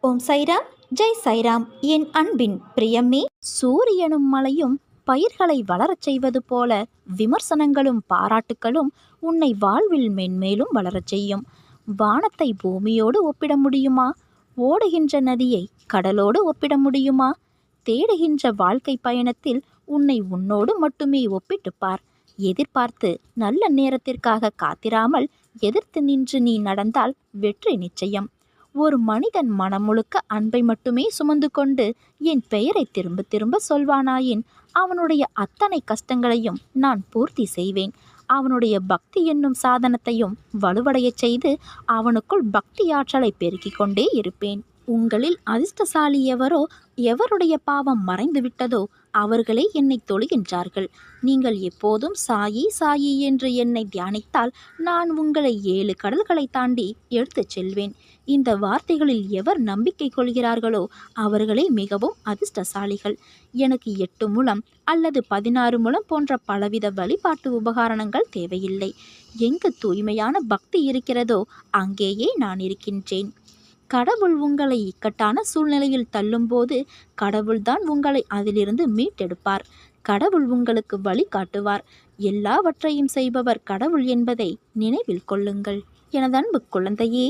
ஓம் சைராம், ஜெய் சைராம். என் அன்பின் பிரியமே, சூரியனும் மலையும் பயிர்களை வளரச் செய்வது போல விமர்சனங்களும் பாராட்டுக்களும் உன்னை வாழ்வில் மென்மேலும் வளரச் செய்யும். வானத்தை பூமியோடு ஒப்பிட முடியுமா? ஓடுகின்ற நதியை கடலோடு ஒப்பிட முடியுமா? தேடுகின்ற வாழ்க்கை பயணத்தில் உன்னை உன்னோடு மட்டுமே ஒப்பிட்டுப்பார். எதிர்பார்த்து நல்ல நேரத்திற்காக காத்திராமல் எதிர்த்து நின்று நீ நடந்தால் வெற்றி நிச்சயம். ஒரு மனிதன் மனம் முழுக்க அன்பை மட்டுமே சுமந்து கொண்டு என் பெயரை திரும்ப திரும்ப சொல்வானாயின் அவனுடைய அத்தனை கஷ்டங்களையும் நான் பூர்த்தி செய்வேன். அவனுடைய பக்தி என்னும் சாதனத்தையும் வலுவடையச் செய்து அவனுக்குள் பக்தி ஆற்றலை பெருக்கிக் கொண்டே இருப்பேன். உங்களில் அதிர்ஷ்டசாலி எவரோ, எவருடைய பாவம் மறைந்து விட்டதோ அவர்களே என்னை தொழுகின்றார்கள். நீங்கள் எப்போதும் சாயி சாயி என்று என்னை தியானித்தால் நான் உங்களை 7 கடல்களை தாண்டி எடுத்துச் செல்வேன். இந்த வார்த்தைகளில் எவர் நம்பிக்கை கொள்கிறார்களோ அவர்களே மிகவும் அதிர்ஷ்டசாலிகள். எனக்கு 8 முழம் அல்லது 16 முழம் போன்ற பலவித வழிபாட்டு உபகரணங்கள் தேவையில்லை. எங்கு தூய்மையான பக்தி இருக்கிறதோ அங்கேயே நான் இருக்கின்றேன். கடவுள் உங்களை இக்கட்டான சூழ்நிலையில் தள்ளும்போது கடவுள்தான் உங்களை அதிலிருந்து மீட்டெடுப்பார். கடவுள் உங்களுக்கு வழி காட்டுவார். எல்லாவற்றையும் செய்பவர் கடவுள் என்பதை நினைவில் கொள்ளுங்கள். எனது அன்பு குழந்தையே,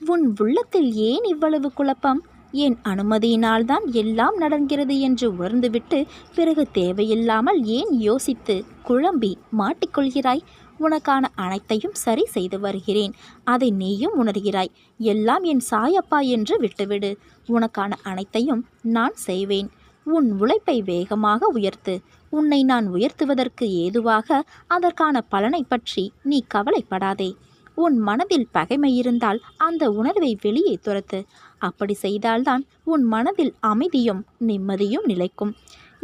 உன் உள்ளத்தில் ஏன் இவ்வளவு குழப்பம்? என் அனுமதியினால்தான் எல்லாம் நடக்கிறது என்று உணர்ந்துவிட்டு பிறகு தேவையில்லாமல் ஏன் யோசித்து குழம்பி மாட்டிக்கொள்கிறாய்? உனக்கான அனைத்தையும் சரி செய்து வருகிறேன். அதை நீயும் உணர்கிறாய். எல்லாம் என் சாயப்பா என்று விட்டுவிடு. உனக்கான அனைத்தையும் நான் செய்வேன். உன் உழைப்பை வேகமாக உயர்த்து. உன்னை நான் உயர்த்துவதற்கு ஏதுவாக அதற்கான பலனை பற்றி நீ கவலைப்படாதே. உன் மனதில் பகைமை இருந்தால் அந்த உணர்வை வெளியே துரத்து. அப்படி செய்தால்தான் உன் மனதில் அமைதியும் நிம்மதியும் நிலைக்கும்.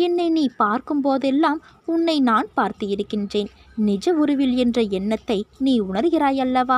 என்னை நீ பார்க்கும் போதெல்லாம் உன்னை நான் பார்த்து இருக்கின்றேன். நிஜ உருவில் என்ற எண்ணத்தை நீ உணர்கிறாயல்லவா?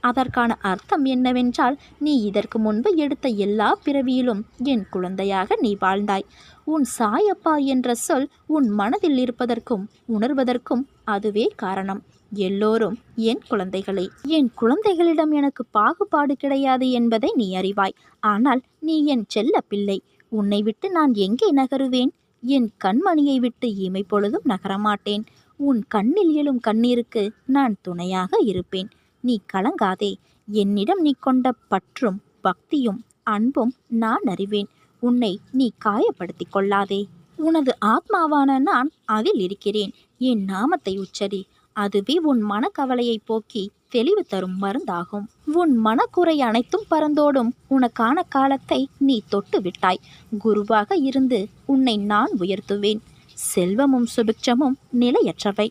அதற்கான அர்த்தம் என்னவென்றால், நீ இதற்கு முன்பு எடுத்த எல்லா பிறவியிலும் என் குழந்தையாக நீ வாழ்ந்தாய். உன் சாயப்பா என்ற சொல் உன் மனதில் இருப்பதற்கும் உணர்வதற்கும் அதுவே காரணம். எல்லோரும் என் குழந்தைகளே. என் குழந்தைகளிடம் எனக்கு பாகுபாடு கிடையாது என்பதை நீ அறிவாய். ஆனால் நீ என் செல்ல பிள்ளை. உன்னை விட்டு நான் எங்கே நகருவேன்? என் கண்மணியை விட்டு இமை பொழுதும் நகரமாட்டேன். உன் கண்ணில் எழும் கண்ணீருக்கு நான் துணையாக இருப்பேன். நீ கலங்காதே. என்னிடம் நீ கொண்ட பற்றும் பக்தியும் அன்பும் நான் அறிவேன். உன்னை நீ காயப்படுத்தி கொள்ளாதே. உனது ஆத்மாவான நான் அதில் இருக்கிறேன். என் நாமத்தை உச்சரி. அதுவே உன் மனக்கவலையை போக்கி தெளிவு தரும் மருந்தாகும். உன் மனக்குறை அனைத்தும் பறந்தோடும் உனக்கான காலத்தை நீ தொட்டு விட்டாய். குருவாக இருந்து உன்னை நான் உயர்த்துவேன். செல்வமும் சுபிட்சமும் நிலையற்றவை.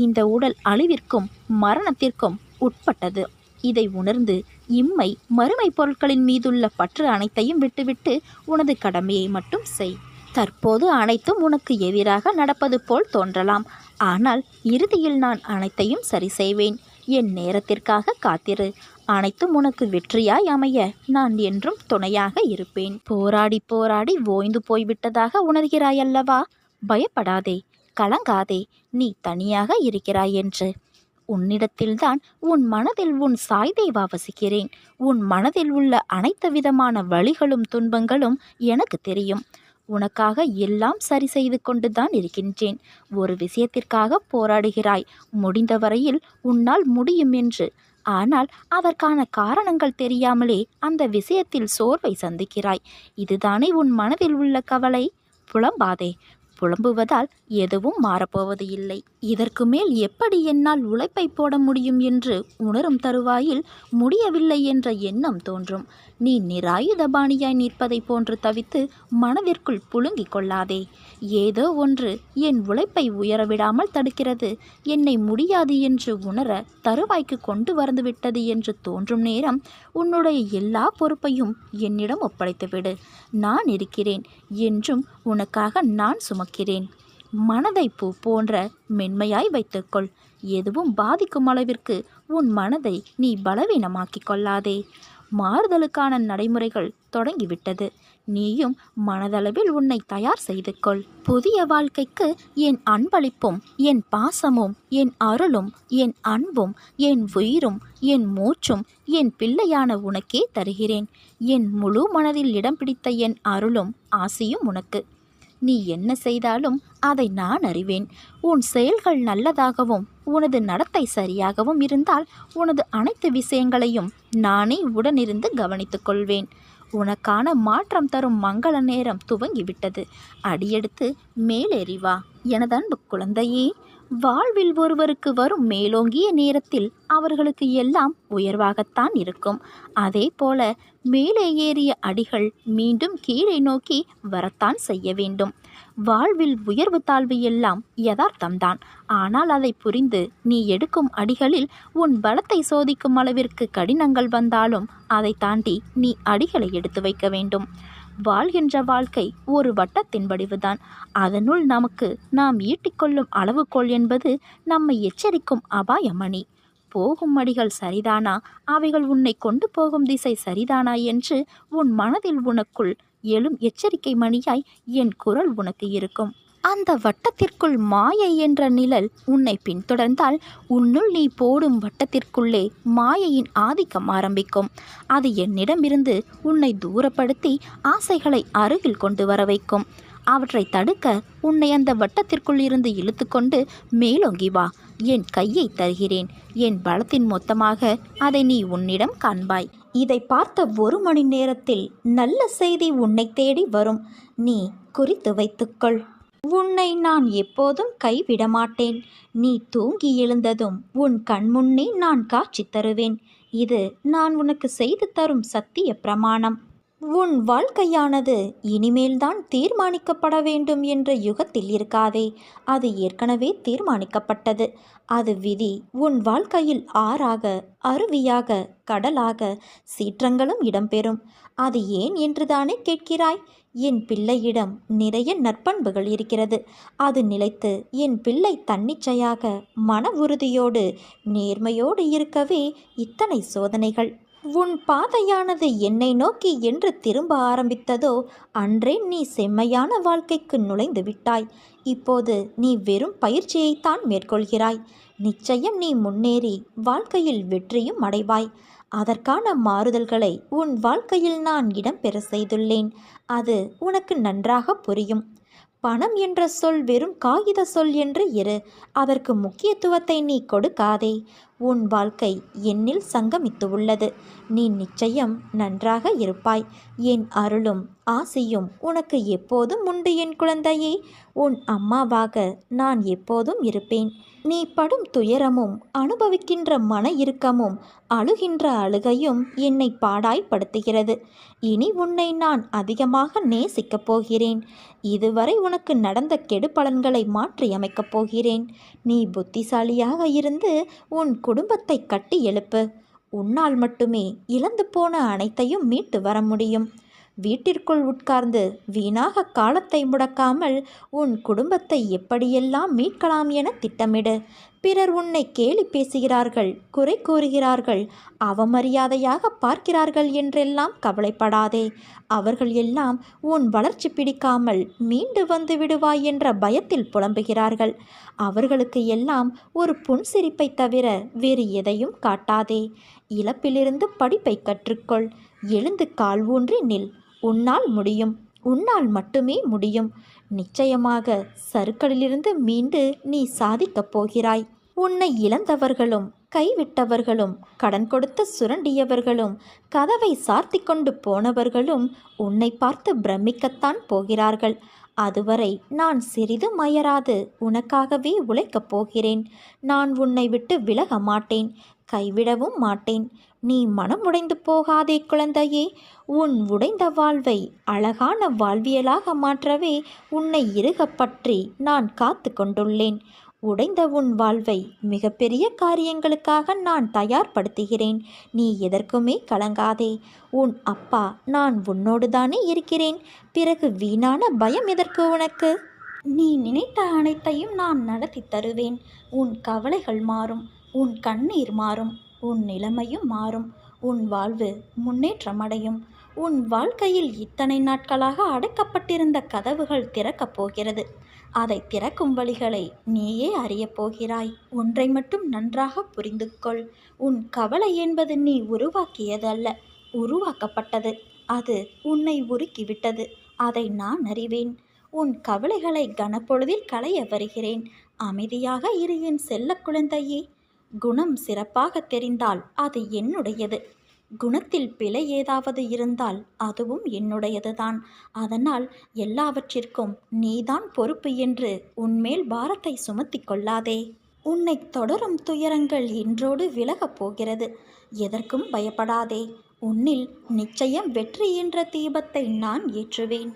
இந்த உடல் அழிவிற்கும் மரணத்திற்கும் உட்பட்டது. இதை உணர்ந்து இம்மை மறுமை பொருட்களின் மீதுள்ள பற்று அனைத்தையும் விட்டுவிட்டு உனது கடமையை மட்டும் செய். தற்போது அனைத்தும் உனக்கு எதிராக நடப்பது போல் தோன்றலாம். ஆனால் இறுதியில் நான் அனைத்தையும் சரி செய்வேன். என் நேரத்திற்காக காத்திரு. அனைத்தும் உனக்கு வெற்றியாய் அமைய நான் என்றும் துணையாக இருப்பேன். போராடி போராடி ஓய்ந்து போய்விட்டதாக உணர்கிறாயல்லவா? பயப்படாதே, கலங்காதே. நீ தனியாக இருக்கிறாய் என்று. உன்னிடத்தில்தான் உன் மனதில் உன் சாய்தேவா வசிக்கிறேன். உன் மனதில் உள்ள அனைத்து விதமான வலிகளும் துன்பங்களும் எனக்கு தெரியும். உனக்காக எல்லாம் சரி செய்து கொண்டுதான் இருக்கின்றேன். ஒரு விஷயத்திற்காக போராடுகிறாய். முடிந்தவரையில் உன்னால் முடியும் என்று. ஆனால் அதற்கான காரணங்கள் தெரியாமலே அந்த விஷயத்தில் சோர்வை சந்திக்கிறாய். இதுதானே உன் மனதில் உள்ள கவலை? புலம்பாதே. புலம்புவதால் எதுவும் மாறப்போவது இல்லை. இதற்கு மேல் எப்படி என்னால் உழைப்பை போட முடியும் என்று உணரும் தருவாயில் முடியவில்லை என்ற எண்ணம் தோன்றும். நீ நிராயுதபாணியாய் நிற்பதை போன்று தவித்து மனதிற்குள் புழுங்கிக் கொள்ளாதே. ஏதோ ஒன்று என் உழைப்பை உயரவிடாமல் தடுக்கிறது. என்னை முடியாது என்று உணர தருவாய்க்கு கொண்டு வந்துவிட்டது என்று தோன்றும் நேரம் உன்னுடைய எல்லா பொறுப்பையும் என்னிடம் ஒப்படைத்துவிடு. நான் இருக்கிறேன். என்றும் உனக்காக நான் சுமக்கிறேன். மனதை பூ போன்ற மென்மையாய் வைத்துக்கொள். எதுவும் பாதிக்கும் அளவிற்கு உன் மனதை நீ பலவீனமாக்கிக் கொள்ளாதே. மாறுதலுக்கான நடைமுறைகள் தொடங்கிவிட்டது. நீயும் மனதளவில் உன்னை தயார் செய்து கொள். புதிய வாழ்க்கைக்கு என் அன்பளிப்பும் என் பாசமும் என் அருளும் என் அன்பும் என் உயிரும் என் மூச்சும் என் பிள்ளையான உனக்கே தருகிறேன். என் முழு மனதில் இடம் பிடித்த என் அருளும் ஆசியும் உனக்கு. நீ என்ன செய்தாலும் அதை நான் அறிவேன். உன் செயல்கள் நல்லதாகவும் உனது நடத்தை சரியாகவும் இருந்தால் உனது அனைத்து விஷயங்களையும் நானே உடனிருந்து கவனித்துக் கொள்வேன். உனக்கான மாற்றம் தரும் மங்கள நேரம் துவங்கிவிட்டது. அடியெடுத்து மேலேறி வா எனது அன்பு குழந்தையே. வாழ்வில் ஒருவருக்கு வரும் மேலோங்கிய நேரத்தில் அவர்களுக்கு எல்லாம் உயர்வாகத்தான் இருக்கும். அதே போல மேலே ஏறிய அடிகள் மீண்டும் கீழே நோக்கி வரத்தான் செய்ய வேண்டும். வாழ்வில் உயர்வு தாழ்வு எல்லாம் யதார்த்தம்தான். ஆனால் அதை புரிந்து நீ எடுக்கும் அடிகளில் உன் பலத்தை சோதிக்கும் அளவிற்கு கடினங்கள் வந்தாலும் அதை தாண்டி நீ அடிகளை எடுத்து வைக்க வேண்டும். வாழ்கின்ற வாழ்க்கை ஒரு வட்டத்தின் வடிவுதான். அதனுள் நமக்கு நாம் ஈட்டிக்கொள்ளும் அளவுகோல் என்பது நம்மை எச்சரிக்கும் அபாயமணி. போகும் அடிகள் சரிதானா, அவைகள் உன்னை கொண்டு போகும் திசை சரிதானா என்று உன் மனதில் உனக்குள் எழும் எச்சரிக்கை மணியாய் என் குரல் உனக்கு இருக்கும். அந்த வட்டத்திற்குள் மாயை என்ற நிழல் உன்னை பின்தொடர்ந்தால் உன்னுள் நீ போடும் வட்டத்திற்குள்ளே மாயையின் ஆதிக்கம் ஆரம்பிக்கும். அது என்னிடமிருந்து உன்னை தூரப்படுத்தி ஆசைகளை அருகில் கொண்டு வர வைக்கும். அவற்றை தடுக்க உன்னை அந்த வட்டத்திற்குள் இருந்து இழுத்து கொண்டு மேலோங்கி வா. என் கையை தருகிறேன். என் பலத்தின் மொத்தமாக அதை நீ உன்னிடம் காண்பாய். இதை பார்த்த 1 மணி நேரத்தில் நல்ல செய்தி உன்னை தேடி வரும். நீ குறித்து வைத்துக்கொள். உன்னை நான் எப்போதும் கைவிட மாட்டேன். நீ தூங்கி எழுந்ததும் உன் கண்முன்னே நான் காட்சி தருவேன். இது நான் உனக்கு செய்து தரும் சத்திய பிரமாணம். உன் வாழ்க்கையானது இனிமேல்தான் தீர்மானிக்கப்பட வேண்டும் என்ற யுகத்தில் இருக்காதே. அது ஏற்கனவே தீர்மானிக்கப்பட்டது. அது விதி. உன் வாழ்க்கையில் ஆறாக, அருவியாக, கடலாக, சீற்றங்களும் இடம்பெறும். அது ஏன் என்றுதானே கேட்கிறாய்? என் பிள்ளையிடம் நிறைய நற்பண்புகள் இருக்கிறது. அது நிலைத்து என் பிள்ளை தன்னிச்சையாக மன உறுதியோடு நேர்மையோடு இருக்கவே இத்தனை சோதனைகள். உன் பாதையானது என்னை நோக்கி என்று திரும்ப ஆரம்பித்ததோ அன்றே நீ செம்மையான வாழ்க்கைக்கு நுழைந்து விட்டாய். இப்போது நீ வெறும் பயிற்சியைத்தான் மேற்கொள்கிறாய். நிச்சயம் நீ முன்னேறி வாழ்க்கையில் வெற்றியும் அடைவாய். அதற்கான மாறுதல்களை உன் வாழ்க்கையில் நான் இடம்பெற செய்துள்ளேன். அது உனக்கு நன்றாக புரியும். பணம் என்ற சொல் வெறும் காகித சொல் என்று இரு. அதற்கு முக்கியத்துவத்தை நீ கொடுக்காதே. உன் வாழ்க்கை என்னில் சங்கமித்து உள்ளது. நீ நிச்சயம் நன்றாக இருப்பாய். என் அருளும் ஆசியும் உனக்கு எப்போதும் உண்டு என் குழந்தையே. உன் அம்மாவாக நான் எப்போதும் இருப்பேன். நீ படும் துயரமும் அனுபவிக்கின்ற மன இறுக்கமும் அழுகின்ற அழுகையும் என்னை பாடாய்படுத்துகிறது. இனி உன்னை நான் அதிகமாக நேசிக்கப் போகிறேன். இதுவரை உனக்கு நடந்த கெடுபலன்களை மாற்றியமைக்கப் போகிறேன். நீ புத்திசாலியாக இருந்து உன் குடும்பத்தை கட்டி எழுப்பு. உன்னால் மட்டுமே இழந்து போன அனைத்தையும் மீட்டு வர முடியும். வீட்டிற்குள் உட்கார்ந்து வீணாக காலத்தை முடக்காமல் உன் குடும்பத்தை எப்படியெல்லாம் மீட்கலாம் என திட்டமிடு. பிறர் உன்னை கேலி பேசுகிறார்கள், குறை கூறுகிறார்கள், அவமரியாதையாக பார்க்கிறார்கள் என்றெல்லாம் கவலைப்படாதே. அவர்கள் எல்லாம் உன் வளர்ச்சி பிடிக்காமல் மீண்டு வந்து விடுவாய் என்ற பயத்தில் புலம்புகிறார்கள். அவர்களுக்கு எல்லாம் ஒரு புன்சிரிப்பை தவிர வேறு எதையும் காட்டாதே. இழப்பிலிருந்து படிப்பை கற்றுக்கொள். எழுந்து கால் ஊன்றி நில். உன்னால் முடியும். உன்னால் மட்டுமே முடியும். நிச்சயமாக சறுக்கலிலிருந்து மீண்டு நீ சாதிக்கப் போகிறாய். உன்னை இழந்தவர்களும் கைவிட்டவர்களும் கடன் கொடுத்து சுரண்டியவர்களும் கதவை சார்த்தி கொண்டு போனவர்களும் உன்னை பார்த்து பிரமிக்கத்தான் போகிறார்கள். அதுவரை நான் சிறிதும் அயராது உனக்காகவே உழைக்கப் போகிறேன். நான் உன்னை விட்டு விலக மாட்டேன், கைவிடவும் மாட்டேன். நீ மனம் உடைந்து போகாதே குழந்தையே. உன் உடைந்த வாழ்வை அழகான வாழ்வியலாக மாற்றவே உன்னை இறுகப் பற்றி நான் காத்து கொண்டுள்ளேன். உடைந்த உன் வாழ்வை மிகப்பெரிய காரியங்களுக்காக நான் தயார்படுத்துகிறேன். நீ எதற்குமே கலங்காதே. உன் அப்பா நான் உன்னோடு தானே இருக்கிறேன். பிறகு வீணான பயம் எதற்கு உனக்கு? நீ நினைத்த அனைத்தையும் நான் நடத்தி தருவேன். உன் கவலைகள் மாறும். உன் கண்ணீர் மாறும். உன் நிலைமையும் மாறும். உன் வாழ்வு முன்னேற்றமடையும். உன் வாழ்க்கையில் இத்தனை நாட்களாக அடைக்கப்பட்டிருந்த கதவுகள் திறக்கப் போகிறது. அதை திறக்கும் வழிகளை நீயே அறியப் போகிறாய். ஒன்றை மட்டும் நன்றாக புரிந்து கொள். உன் கவலை என்பது நீ உருவாக்கியது அல்ல, உருவாக்கப்பட்டது. அது உன்னை உருக்கிவிட்டது. அதை நான் அறிவேன். உன் கவலைகளை கனப்பொழுதில் களைய வருகிறேன். அமைதியாக இரு என் செல்ல குழந்தையே. குணம் சிறப்பாக தெரிந்தால் அது என்னுடையது. குணத்தில் பிழை ஏதாவது இருந்தால் அதுவும் என்னுடையதுதான். அதனால் எல்லாவற்றிற்கும் நீதான் பொறுப்பு என்று உன்மேல் பாரத்தை சுமத்தி கொள்ளாதே. உன்னை தொடரும் துயரங்கள் இன்றோடு விலகப் போகிறது. எதற்கும் பயப்படாதே. உன்னில் நிச்சயம் வெற்றி என்ற தீபத்தை நான் ஏற்றுவேன்.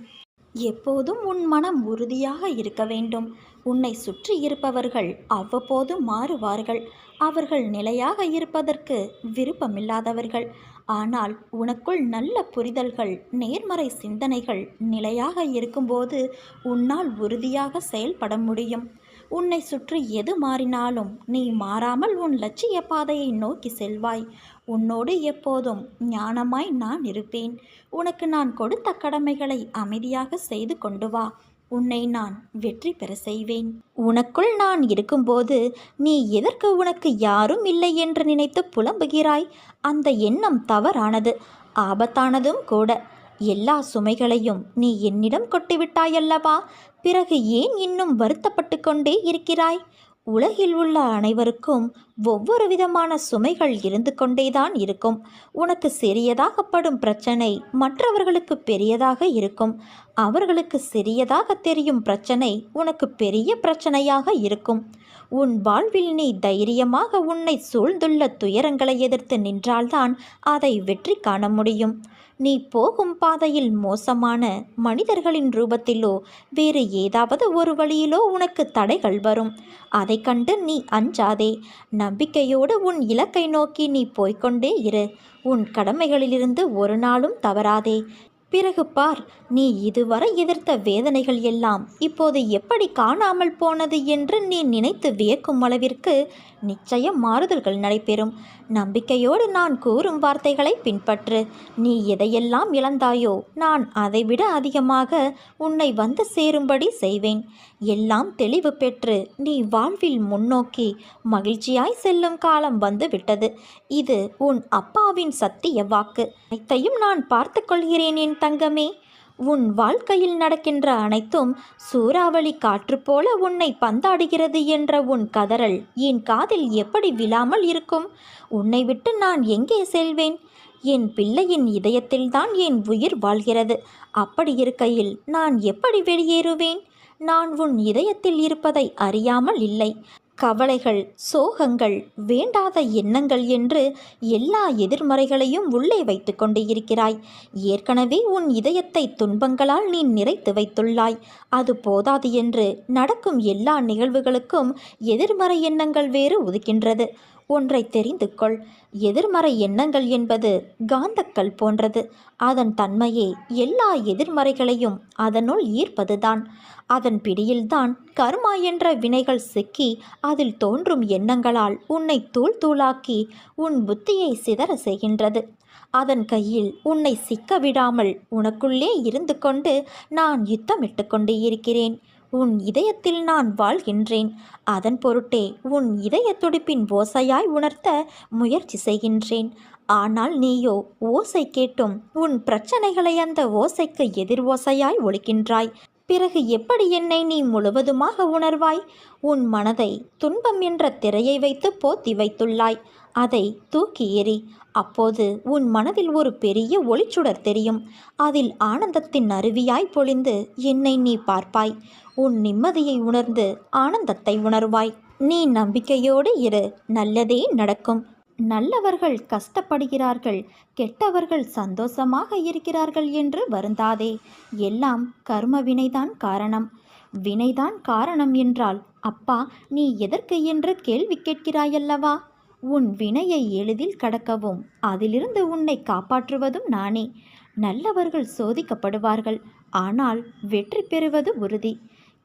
எப்போதும் உன் மனம் உறுதியாக இருக்க வேண்டும். உன்னை சுற்றி இருப்பவர்கள் அவ்வப்போது மாறுவார்கள். அவர்கள் நிலையாக இருப்பதற்கு விருப்பமில்லாதவர்கள். ஆனால் உனக்குள் நல்ல புரிதல்கள், நேர்மறை சிந்தனைகள் நிலையாக இருக்கும்போது உன்னால் உறுதியாக செயல்பட முடியும். உன்னை சுற்றி எது மாறினாலும் நீ மாறாமல் உன் லட்சிய பாதையை நோக்கி செல்வாய். உன்னோடு எப்போதும் ஞானமாய் நான் இருப்பேன். உனக்கு நான் கொடுத்த கடமைகளை அமைதியாக செய்து கொண்டு வா. உன்னை நான் வெற்றி பெற செய்வேன். உனக்குள் நான் இருக்கும்போது நீ எதற்கு உனக்கு யாரும் இல்லை என்று நினைத்து புலம்புகிறாய்? அந்த எண்ணம் தவறானது, ஆபத்தானதும் கூட. எல்லா சுமைகளையும் நீ என்னிடம் கொட்டிவிட்டாயல்லவா? பிறகு ஏன் இன்னும் வருத்தப்பட்டு கொண்டே இருக்கிறாய்? உலகில் உள்ள அனைவருக்கும் ஒவ்வொரு விதமான சுமைகள் இருந்து கொண்டேதான் இருக்கும். உனக்கு சிறியதாகப்படும் பிரச்சனை மற்றவர்களுக்கு பெரியதாக இருக்கும். அவர்களுக்கு சிறியதாக தெரியும் பிரச்சனை உனக்கு பெரிய பிரச்சனையாக இருக்கும். உன் வாழ்வில் நீ தைரியமாக உன்னை சூழ்ந்துள்ள துயரங்களை எதிர்த்து நின்றால்தான் அதை வெற்றி காண முடியும். நீ போகும் பாதையில் மோசமான மனிதர்களின் ரூபத்திலோ வேறு ஏதாவது ஒரு வழியிலோ உனக்கு தடைகள் வரும். அதை கண்டு நீ அஞ்சாதே. நம்பிக்கையோடு உன் இலக்கை நோக்கி நீ போய்கொண்டே இரு. உன் கடமைகளிலிருந்து ஒரு நாளும் தவறாதே. பிறகு பார், நீ இதுவரை எதிர்த்த வேதனைகள் எல்லாம் இப்போது எப்படி காணாமல் போனது என்று நீ நினைத்து வியக்கும் அளவிற்கு நிச்சயம் மாறுதல்கள் நடைபெறும். நம்பிக்கையோடு நான் கூறும் வார்த்தைகளை பின்பற்று. நீ எதையெல்லாம் இழந்தாயோ நான் அதைவிட அதிகமாக உன்னை வந்து சேரும்படி செய்வேன். எல்லாம் தெளிவு பெற்று நீ வாழ்வில் முன்னோக்கி மகிழ்ச்சியாய் செல்லும் காலம் வந்து விட்டது. இது உன் அப்பாவின் சத்திய வாக்கு. அனைத்தையும் நான் பார்த்து கொள்கிறேன் என் தங்கமே. உன் வாழ்க்கையில் நடக்கின்ற அனைத்தும் சூறாவளி காற்று போல உன்னை பந்தாடுகிறது என்ற உன் கதறல் என் காதில் எப்படி விழாமல் இருக்கும்? உன்னை விட்டு நான் எங்கே செல்வேன்? என் பிள்ளையின் இதயத்தில்தான் என் உயிர் வாழ்கிறது. அப்படி இருக்கையில் நான் எப்படி வெளியேறுவேன்? நான் உன் இதயத்தில் இருப்பதை அறியாமல் இல்லை. கவலைகள், சோகங்கள், வேண்டாத எண்ணங்கள் என்று எல்லா எதிர்மறைகளையும் உள்ளே வைத்து கொண்டு இருக்கிறாய். ஏற்கனவே உன் இதயத்தை துன்பங்களால் நீ நிறைத்து வைத்துள்ளாய். அது போதாது என்று நடக்கும் எல்லா நிகழ்வுகளுக்கும் எதிர்மறை எண்ணங்கள் வேறு உதிக்கின்றது. ஒன்றை தெரிந்து கொள். எதிர்மறை எண்ணங்கள் என்பது காந்தக்கல் போன்றது. அதன் தன்மையே எல்லா எதிர்மறைகளையும் அதனுள் ஈர்ப்பதுதான். அதன் பிடியில்தான் கர்மா என்ற வினைகள் சிக்கி அதில் தோன்றும் எண்ணங்களால் உன்னை தூள் தூளாக்கி உன் புத்தியை சிதற செய்கின்றது. அதன் கையில் உன்னை சிக்க விடாமல் உனக்குள்ளே இருந்து கொண்டு நான் யுத்தமிட்டு கொண்டு இருக்கிறேன். உன் இதயத்தில் நான் வாழ்கின்றேன். அதன் பொருட்டே உன் இதய துடிப்பின் ஓசையாய் உணர்த்த முயற்சி செய்கின்றேன். ஆனால் நீயோ ஓசை கேட்டும் உன் பிரச்சனைகளை அந்த ஓசைக்கு எதிர் ஓசையாய் ஒலிக்கின்றாய். பிறகு எப்படி என்னை நீ முழுவதுமாக உணர்வாய்? உன் மனதை துன்பம் என்ற திரையை வைத்து போத்தி வைத்துள்ளாய். அதை தூக்கி எறி. அப்போது உன் மனதில் ஒரு பெரிய ஒளிச்சுடர் தெரியும். அதில் ஆனந்தத்தின் அருவியாய் பொழிந்து என்னை நீ பார்ப்பாய். உன் நிம்மதியை உணர்ந்து ஆனந்தத்தை உணர்வாய். நீ நம்பிக்கையோடு இரு. நல்லதே நடக்கும். நல்லவர்கள் கஷ்டப்படுகிறார்கள், கெட்டவர்கள் சந்தோஷமாக இருக்கிறார்கள் என்று வருந்தாதே. எல்லாம் கர்ம வினைதான் காரணம். வினைதான் காரணம் என்றால் அப்பா நீ எதற்கு என்று கேள்வி கேட்கிறாயல்லவா? உன் வினையை எளிதில் கடக்கவும் அதிலிருந்து உன்னை காப்பாற்றுவதும் நானே. நல்லவர்கள் சோதிக்கப்படுவார்கள், ஆனால் வெற்றி பெறுவது உறுதி.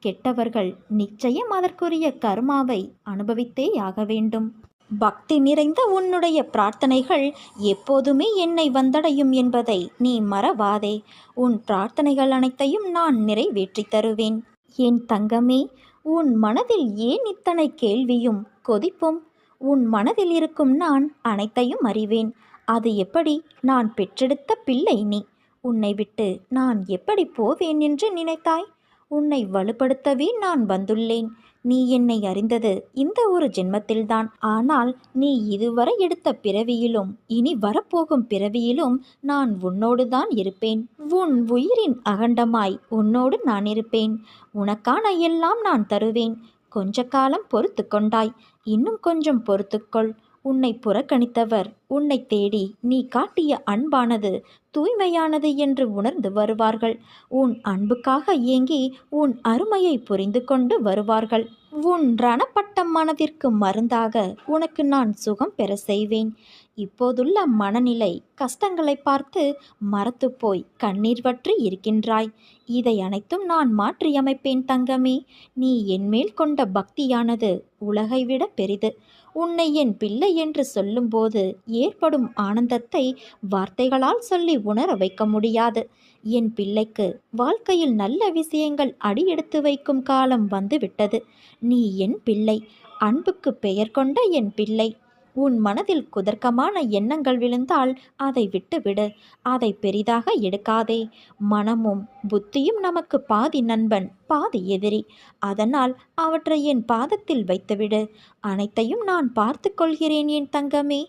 கெட்டவர்கள் நிச்சயம் அதற்குரிய கர்மாவை அனுபவித்தே ஆக வேண்டும். பக்தி நிறைந்த உன்னுடைய பிரார்த்தனைகள் எப்போதுமே என்னை வந்தடையும் என்பதை நீ மறவாதே. உன் பிரார்த்தனைகள் அனைத்தையும் நான் நிறைவேற்றி தருவேன். என் தங்கமே, உன் மனதில் ஏன் இத்தனை கேள்வியும் கொதிப்பும்? உன் மனதில் இருக்கும் நான் அனைத்தையும் அறிவேன். அது எப்படி? நான் பெற்றெடுத்த பிள்ளை நீ. உன்னை விட்டு நான் எப்படி போவேன் என்று நினைத்தாய்? உன்னை வலுப்படுத்தவே நான் வந்துள்ளேன். நீ என்னை அறிந்தது இந்த ஒரு ஜென்மத்தில்தான். ஆனால் நீ இதுவரை எடுத்த பிறவியிலும் இனி வரப்போகும் பிறவியிலும் நான் உன்னோடுதான் இருப்பேன். உன் உயிரின் அகண்டமாய் உன்னோடு நான் இருப்பேன். உனக்கான எல்லாம் நான் தருவேன். கொஞ்ச காலம் பொறுத்து கொண்டாய், இன்னும் கொஞ்சம் பொறுத்துக்கொள். உன்னை புறக்கணித்தவர் உன்னை தேடி நீ காட்டிய அன்பானது தூய்மையானது என்று உணர்ந்து வருவார்கள். உன் அன்புக்காக ஏங்கி உன் அருமையை புரிந்து கொண்டு வருவார்கள். உன் ரணப்பட்ட மனதிற்கு மருந்தாக உனக்கு நான் சுகம் பெற செய்வேன். இப்போதுள்ள மனநிலை கஷ்டங்களை பார்த்து மரத்து போய் கண்ணீர் வற்றி இருக்கின்றாய். இதை அனைத்தும் நான் மாற்றியமைப்பேன் தங்கமே. நீ என்மேல் கொண்ட பக்தியானது உலகை விட பெரிது. உன்னை என் பிள்ளை என்று சொல்லும்போது ஏற்படும் ஆனந்தத்தை வார்த்தைகளால் சொல்லி உணர வைக்க முடியாது. என் பிள்ளைக்கு வாழ்க்கையில் நல்ல விஷயங்கள் அடியெடுத்து வைக்கும் காலம் வந்துவிட்டது. நீ என் பிள்ளை, அன்புக்கு பெயர் கொண்ட என் பிள்ளை. உன் மனதில் குதர்க்கமான எண்ணங்கள் விழுந்தால் அதை விட்டுவிடு. அதை பெரிதாக எடுக்காதே. மனமும் புத்தியும் நமக்கு பாதி நண்பன் பாதி எதிரி. அதனால் அவற்றை என் பாதத்தில் வைத்துவிடு. அனைத்தையும் நான் பார்த்து கொள்கிறேன் என் தங்கமே.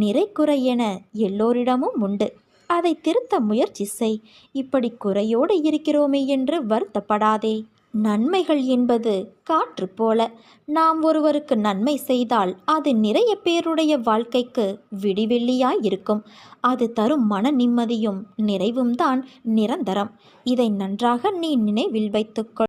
நிறை குறை என எல்லோரிடமும் உண்டு. அதை திருத்த முயற்சி செய். இப்படி குறையோடு இருக்கிறோமே என்று வருத்தப்படாதே. நன்மைகள் என்பது காற்று போல. நாம் ஒருவருக்கு நன்மை செய்தால் அது நிறைய பேருடைய வாழ்க்கைக்கு விடிவெள்ளியாய் இருக்கும். அது தரும் மன நிம்மதியும் நிறைவும் தான் நிரந்தரம். இதை நன்றாக நீ நினைவில் வைத்துக்கொள்.